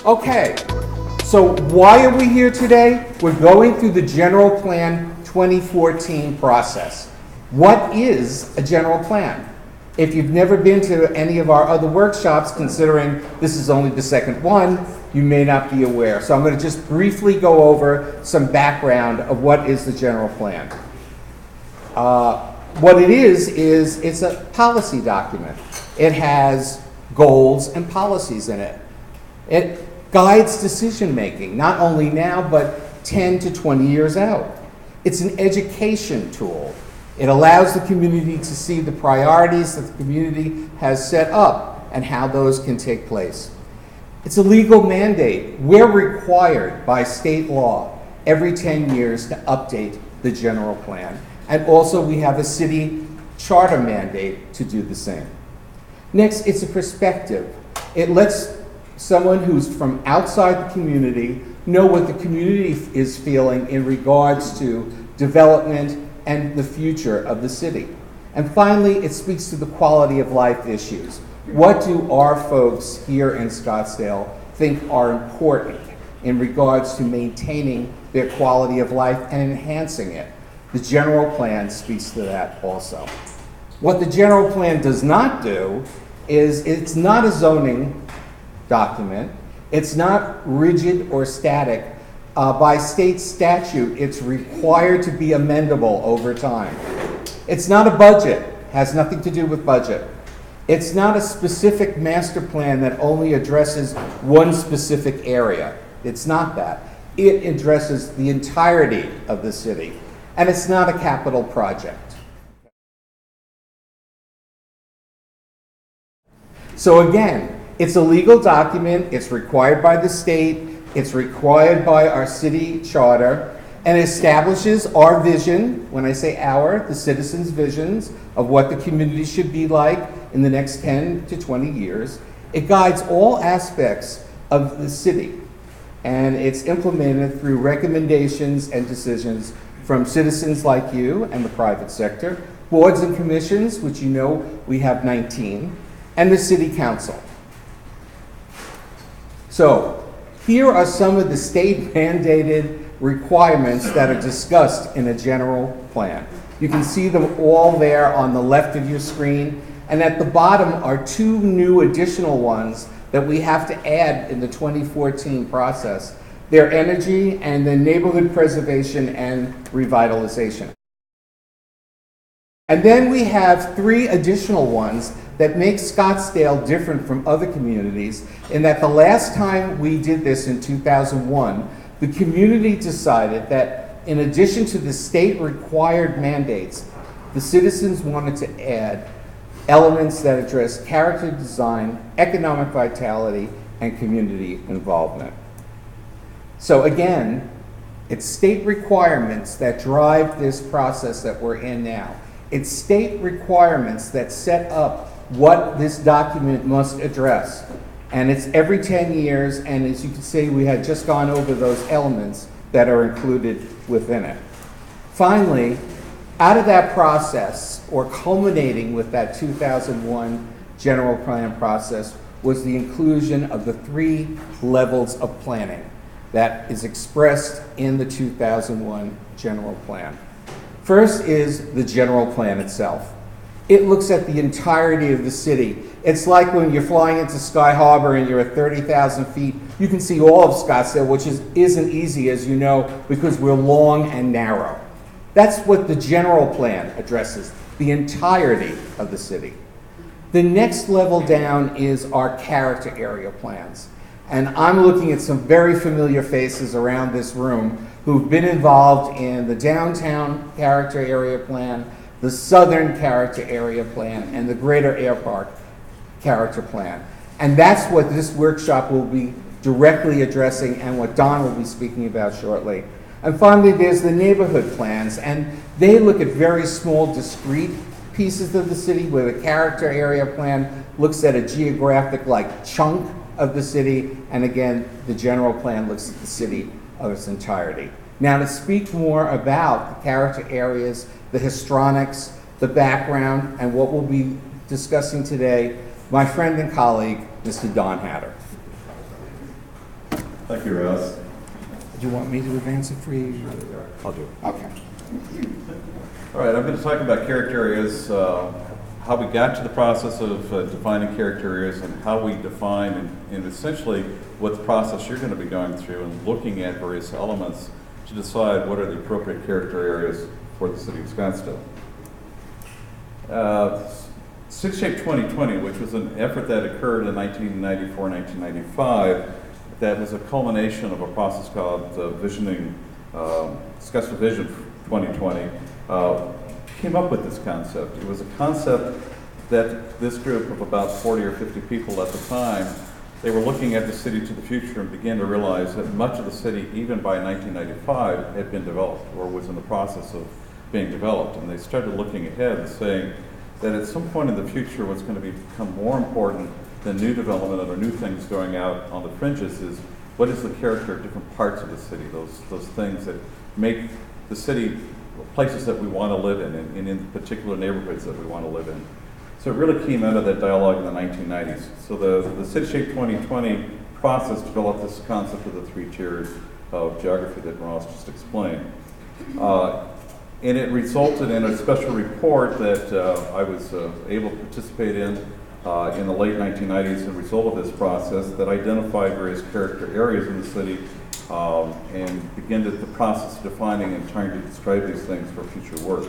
Okay, so why are we here today? We're going through the General Plan 2014 process. What is a general plan? If you've never been to any of our other workshops, considering this is only the second one, you may not be aware. So I'm going to just briefly go over some background of what is the general plan. What it is it's a policy document. It has goals and policies in it. It guides decision making, not only now, but 10 to 20 years out. It's an education tool. It allows the community to see the priorities that the community has set up and how those can take place. It's a legal mandate. We're required by state law every 10 years to update the general plan. And also we have a city charter mandate to do the same. Next, it's a perspective. It lets someone who's from outside the community know what the community is feeling in regards to development and the future of the city. And finally, it speaks to the quality of life issues. What do our folks here in Scottsdale think are important in regards to maintaining their quality of life and enhancing it? The general plan speaks to that also. What the general plan does not do is it's not a zoning document. It's not rigid or static. By state statute, it's required to be amendable over time. It's not a budget, has nothing to do with budget. It's not a specific master plan that only addresses one specific area. It's not that. It addresses the entirety of the city. And it's not a capital project. So again, it's a legal document, it's required by the state, it's required by our city charter, and establishes our vision. When I say our, the citizens' visions of what the community should be like in the next 10 to 20 years. It guides all aspects of the city, and it's implemented through recommendations and decisions from citizens like you and the private sector, boards and commissions, which you know we have 19, and the city council. So here are some of the state mandated requirements that are discussed in a general plan. You can see them all there on the left of your screen, and at the bottom are two new additional ones that we have to add in the 2014 process. They're energy and then neighborhood preservation and revitalization. And then we have three additional ones that make Scottsdale different from other communities in that the last time we did this in 2001, the community decided that in addition to the state required mandates, the citizens wanted to add elements that address character design, economic vitality, and community involvement. So again, it's state requirements that drive this process that we're in now. It's state requirements that set up what this document must address. And it's every 10 years, and as you can see, we had just gone over those elements that are included within it. Finally, out of that process, or culminating with that 2001 general plan process, was the inclusion of the 3 levels of planning that is expressed in the 2001 general plan. First is the general plan itself. It looks at the entirety of the city. It's like when you're flying into Sky Harbor and you're at 30,000 feet, you can see all of Scottsdale, which isn't easy, as you know, because we're long and narrow. That's what the general plan addresses, the entirety of the city. The next level down is our character area plans. And I'm looking at some very familiar faces around this room who've been involved in the downtown character area plan, the southern character area plan, and the greater air park character plan. And that's what this workshop will be directly addressing and what Don will be speaking about shortly. And finally, there's the neighborhood plans, and they look at very small, discrete pieces of the city where the character area plan looks at a geographic chunk of the city, and again, the general plan looks at the city of its entirety. Now, to speak more about the character areas, the histrionics, the background, and what we'll be discussing today, my friend and colleague, Mr. Don Hatter. Thank you, Russ. Do you want me to advance it for you? I'll do it. Okay. All right, I'm going to talk about character areas, how we got to the process of defining character areas and how we define and essentially what the process you're going to be going through and looking at various elements to decide what are the appropriate character areas for the city of Scottsdale. Six Shape 2020, which was an effort that occurred in 1994-1995, that was a culmination of a process called Visioning, Scottsdale Vision 2020, came up with this concept. It was a concept that this group of about 40 or 50 people at the time, they were looking at the city to the future and began to realize that much of the city, even by 1995, had been developed or was in the process of being developed. And they started looking ahead and saying that at some point in the future, what's going to become more important than new development or new things going out on the fringes is what is the character of different parts of the city, those things that make the city places that we want to live in, and in particular neighborhoods that we want to live in. So it really came out of that dialogue in the 1990s. So the City Shape 2020 process developed this concept of the 3 tiers of geography that Ross just explained. And it resulted in a special report that I was able to participate in the late 1990s as a result of this process that identified various character areas in the city and began the process of defining and trying to describe these things for future work.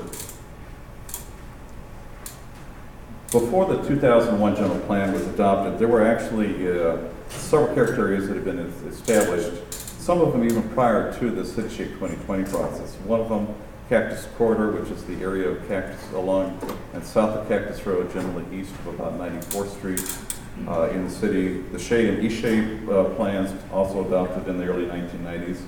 Before the 2001 general plan was adopted, there were actually several character areas that had been established, some of them even prior to the City Shape 2020 process. One of them, Cactus Corridor, which is the area of Cactus along and south of Cactus Road, generally east of about 94th Street in the city. The Shade and E-Shape plans also adopted in the early 1990s.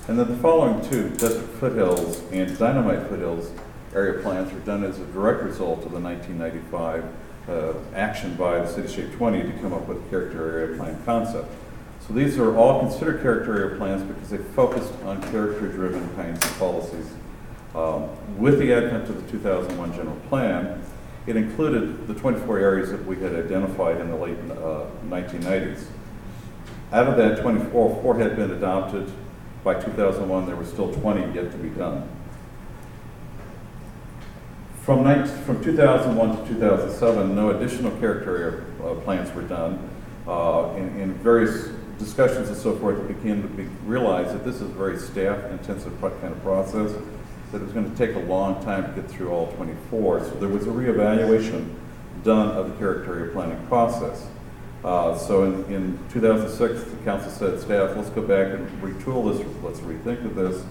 And then the following 2, Desert Foothills and Dynamite Foothills area plans were done as a direct result of the 1995 action by the City Shape 20 to come up with a character area plan concept. So these are all considered character area plans because they focused on character-driven kinds of policies. With the advent of the 2001 general plan, it included the 24 areas that we had identified in the late 1990s. Out of that, 4 had been adopted. By 2001, there were still 20 yet to be done. From 2001 to 2007, no additional character area plans were done. In various discussions and so forth, it began to be realized that this is a very staff-intensive kind of process, that it was going to take a long time to get through all 24. So there was a reevaluation done of the character area planning process. So in 2006, the council said, staff, let's go back and retool this, let's rethink of this,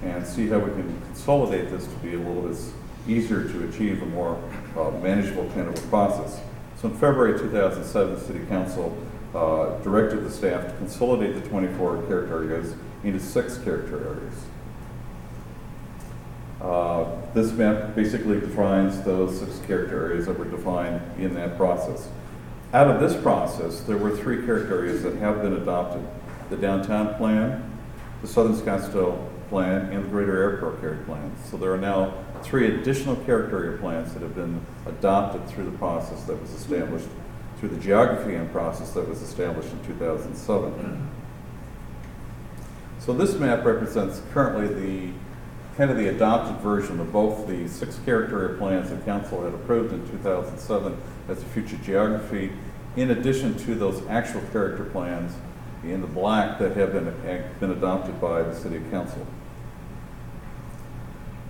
and see how we can consolidate this to be a little bit easier to achieve a more manageable kind of a process. So in February 2007, the City Council directed the staff to consolidate the 24 character areas into 6 character areas. This map basically defines those 6 character areas that were defined in that process. Out of this process, there were 3 character areas that have been adopted: the downtown plan, the Southern Scottsdale plan, and the Greater Airport area plan. So there are now 3 additional character area plans that have been adopted through the process that was established, through the geography and process that was established in 2007. So this map represents currently the adopted version of both the 6 character area plans that Council had approved in 2007 as a future geography, in addition to those actual character plans in the black that have been adopted by the City Council.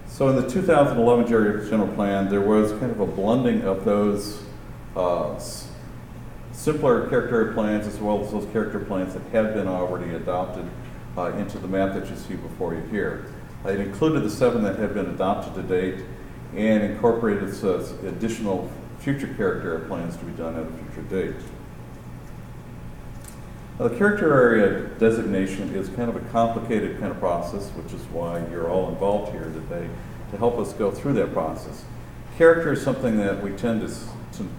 So in the 2011 general plan, there was kind of a blending of those simpler character area plans as well as those character plans that had been already adopted into the map that you see before you here. It included the 7 that had been adopted to date and incorporated additional future character area plans to be done at a future date. Now, the character area designation is kind of a complicated kind of process, which is why you're all involved here today to help us go through that process. Character is something that we tend to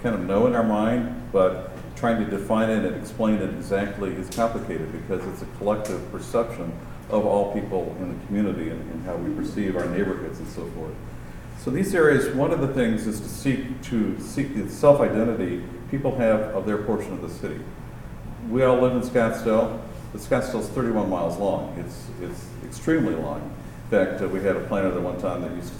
kind of know in our mind, but trying to define it and explain it exactly is complicated because it's a collective perception of all people in the community and how we perceive our neighborhoods and so forth. So these areas, one of the things is to seek the self-identity people have of their portion of the city. We all live in Scottsdale. but Scottsdale's 31 miles long. It's extremely long. In fact, we had a planner that one time that used to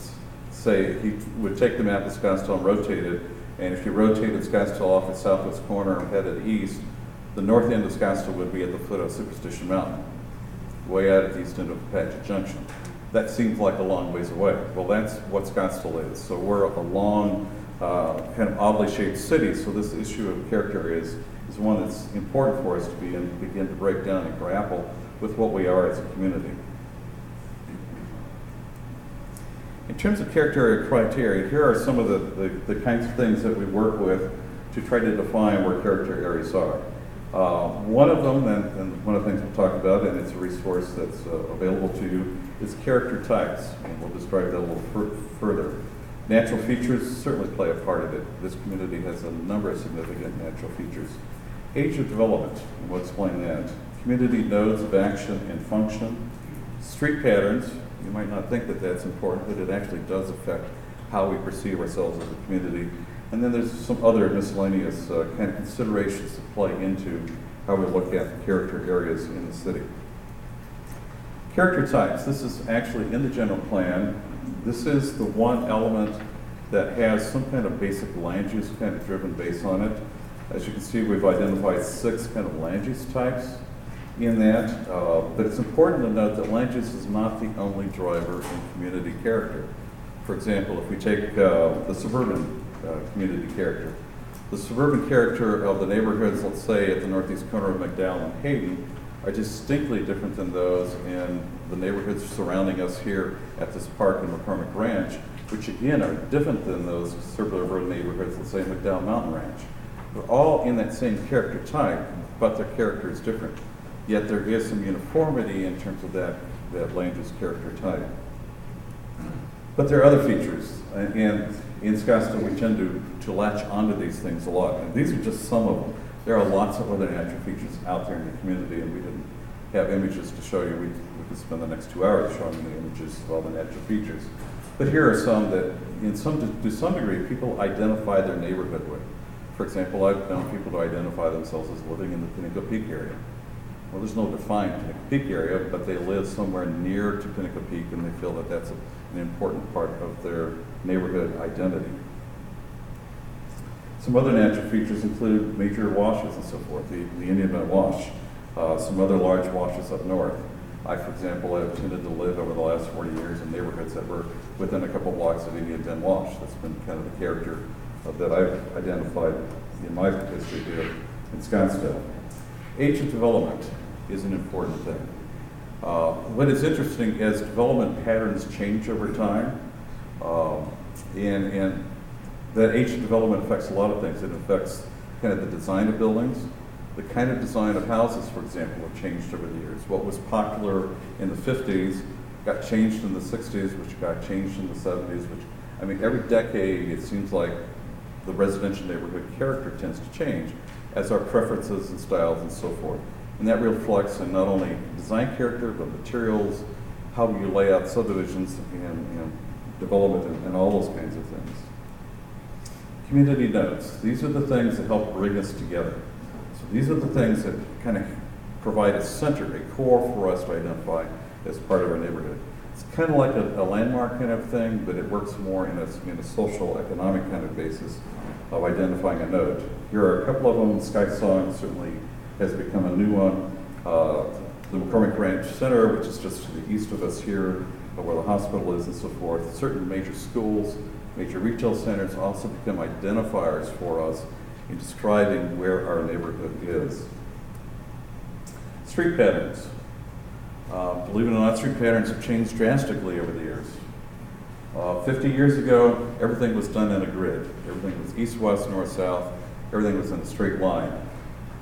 say he would take the map of Scottsdale and rotate it, and if you rotated Scottsdale off its southwest corner and headed east, the north end of Scottsdale would be at the foot of Superstition Mountain, way out at the east end of Apache Junction. That seems like a long ways away. Well, that's what Scottsdale is. So we're a long, kind of oddly shaped city, so this issue of character areas is one that's important for us to begin to break down and grapple with what we are as a community. In terms of character area criteria, here are some of the kinds of things that we work with to try to define where character areas are. One of them, and one of the things we'll talk about, and it's a resource that's available to you, is character types, and we'll describe that a little further. Natural features certainly play a part of it. This community has a number of significant natural features. Age of development, and we'll explain that. Community nodes of action and function. Street patterns, you might not think that that's important, but it actually does affect how we perceive ourselves as a community. And then there's some other miscellaneous kind of considerations that play into how we look at the character areas in the city. Character types, this is actually in the general plan. This is the one element that has some kind of basic land use kind of driven base on it. As you can see, we've identified 6 kind of land use types in that, but it's important to note that land use is not the only driver in community character. For example, if we take the suburban community character, the suburban character of the neighborhoods, let's say at the northeast corner of McDowell and Hayden, are distinctly different than those in the neighborhoods surrounding us here at this park in McCormick Ranch, which again are different than those suburban neighborhoods, let's say McDowell Mountain Ranch. They're all in that same character type, but their character is different. Yet there is some uniformity in terms of that land use character type. But there are other features, and in Scottsdale we tend to latch onto these things a lot. And these are just some of them. There are lots of other natural features out there in the community, and we didn't have images to show you. We could spend the next 2 hours showing you the images of all the natural features. But here are some that, to some degree, people identify their neighborhood with. For example, I've known people to identify themselves as living in the Pinnacle Peak area. Well, there's no defined Pinnacle Peak area, but they live somewhere near to Pinnacle Peak, and they feel that that's an important part of their neighborhood identity. Some other natural features include major washes and so forth, the Indian Bend Wash, some other large washes up north. I, for example, have tended to live over the last 40 years in neighborhoods that were within a couple blocks of Indian Bend Wash. That's been kind of the character that I've identified in my history here in Scottsdale. Age of development is an important thing. What is interesting is development patterns change over time, and that age of development affects a lot of things. It affects kind of the design of buildings, the kind of design of houses, for example, have changed over the years. What was popular in the 50s got changed in the 60s, which got changed in the 70s, every decade it seems like the residential neighborhood character tends to change as our preferences and styles and so forth. And that reflects in not only design character, but materials, how you lay out subdivisions and development and all those kinds of things. Community nodes. These are the things that help bring us together. So these are the things that kind of provide a center, a core for us to identify as part of our neighborhood. It's kind of like a landmark kind of thing, but it works more in a social, economic kind of basis of identifying a node. Here are a couple of them. Sky Song certainly has become a new one. The McCormick Ranch Center, which is just to the east of us here, where the hospital is and so forth. Certain major schools, major retail centers also become identifiers for us in describing where our neighborhood is. Street patterns. Believe it or not, street patterns have changed drastically over the years. 50 years ago, everything was done in a grid. Everything was east, west, north, south. Everything was in a straight line.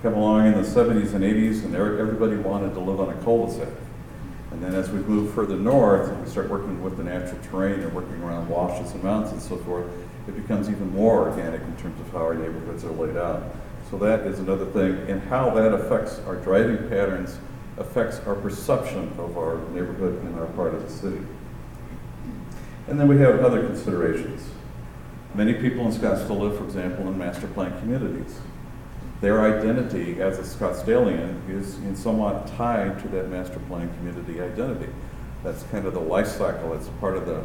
Come along in the 70s and 80s, and everybody wanted to live on a cul-de-sac. And then as we move further north, and we start working with the natural terrain and working around washes and mountains and so forth, it becomes even more organic in terms of how our neighborhoods are laid out. So that is another thing, and how that affects our driving patterns, affects our perception of our neighborhood and our part of the city. And then we have other considerations. Many people in Scottsdale live, for example, in master plan communities. their identity as a Scottsdalian is in somewhat tied to that master plan community identity. That's kind of the life cycle. It's part of the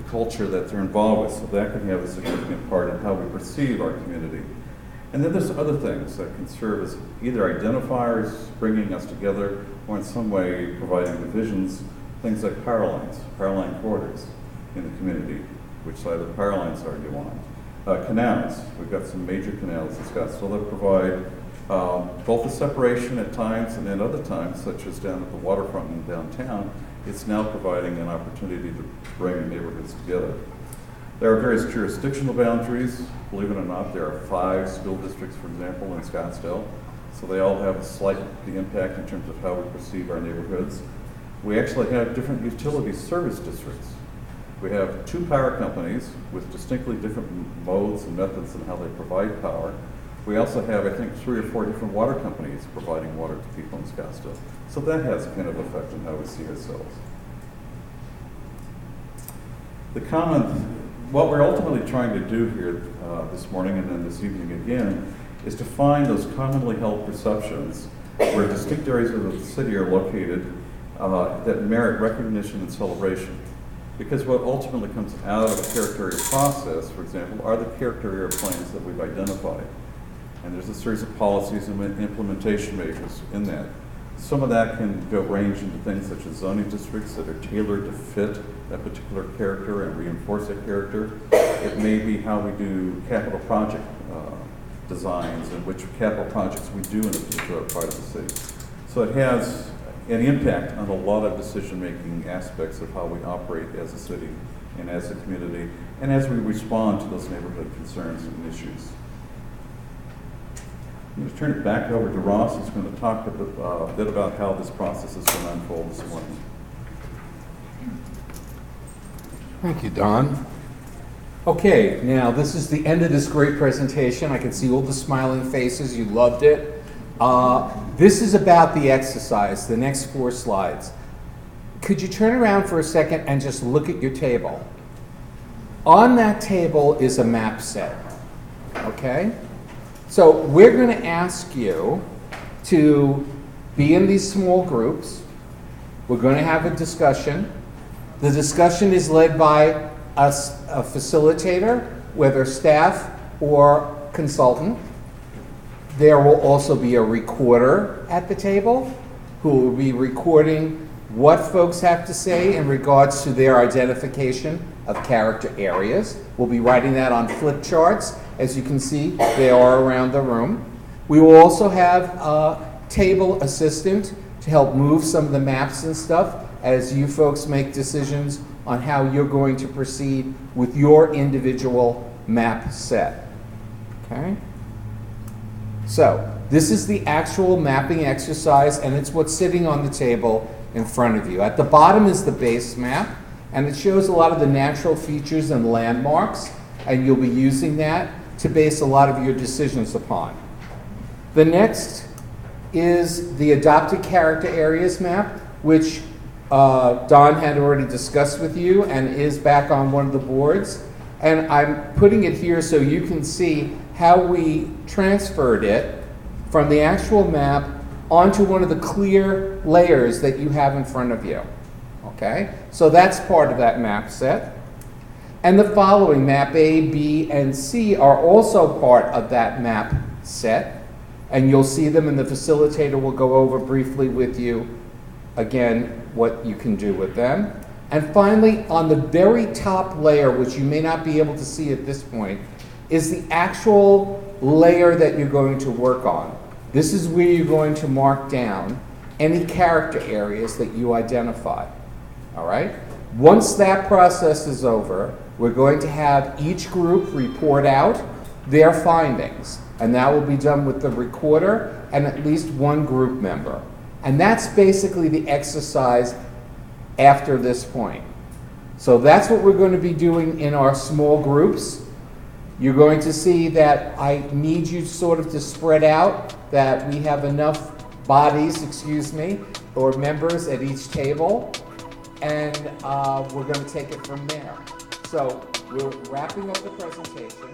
culture that they're involved with. So that can have a significant part in how we perceive our community. And then there's other things that can serve as either identifiers, bringing us together, or in some way providing the visions, things like power lines, power line corridors in the community. Which side of the power lines are you on? Canals. We've got some major canals in Scottsdale that provide both the separation at times, and then other times, such as down at the waterfront and downtown, it's now providing an opportunity to bring neighborhoods together. There are various jurisdictional boundaries. Believe it or not, there are 5 school districts, for example, in Scottsdale. So they all have a slight impact in terms of how we perceive our neighborhoods. We actually have different utility service districts. We have 2 power companies with distinctly different modes and methods in how they provide power. We also have, I think, 3 or 4 different water companies providing water to people in Scottsdale. So that has a kind of effect on how we see ourselves. What we're ultimately trying to do here this morning and then this evening again is to find those commonly held perceptions where distinct areas of the city are located that merit recognition and celebration. Because what ultimately comes out of a character area process, for example, are the character area plans that we've identified. And there's a series of policies and implementation measures in that. Some of that can range into things such as zoning districts that are tailored to fit that particular character and reinforce that character. It may be how we do capital project designs and which capital projects we do in a particular part of the city. So it has an impact on a lot of decision-making aspects of how we operate as a city and as a community, and as we respond to those neighborhood concerns and issues. I'm going to turn it back over to Ross, who's going to talk a bit about how this process is going to unfold this morning. Thank you, Don. Okay, now this is the end of this great presentation. I can see all the smiling faces. You loved it. This is about the exercise, the next 4 slides. Could you turn around for a second and just look at your table? On that table is a map set, okay? So we're going to ask you to be in these small groups. We're going to have a discussion. The discussion is led by a facilitator, whether staff or consultant. There will also be a recorder at the table who will be recording what folks have to say in regards to their identification of character areas. We'll be writing that on flip charts. As you can see, they are around the room. We will also have a table assistant to help move some of the maps and stuff as you folks make decisions on how you're going to proceed with your individual map set. Okay? So, this is the actual mapping exercise, and it's what's sitting on the table in front of you. At the bottom is the base map, and it shows a lot of the natural features and landmarks, and you'll be using that to base a lot of your decisions upon. The next is the adopted character areas map, which Don had already discussed with you and is back on one of the boards. And I'm putting it here so you can see how we transferred it from the actual map onto one of the clear layers that you have in front of you. Okay? So that's part of that map set. And the following, map A, B, and C, are also part of that map set. And you'll see them, and the facilitator will go over briefly with you, again, what you can do with them. And finally, on the very top layer, which you may not be able to see at this point, is the actual layer that you're going to work on. This is where you're going to mark down any character areas that you identify. All right? Once that process is over, we're going to have each group report out their findings. And that will be done with the recorder and at least one group member. And that's basically the exercise after this point. So that's what we're going to be doing in our small groups. You're going to see that I need you sort of to spread out, that we have enough bodies, or members at each table. And we're going to take it from there. So we're wrapping up the presentation.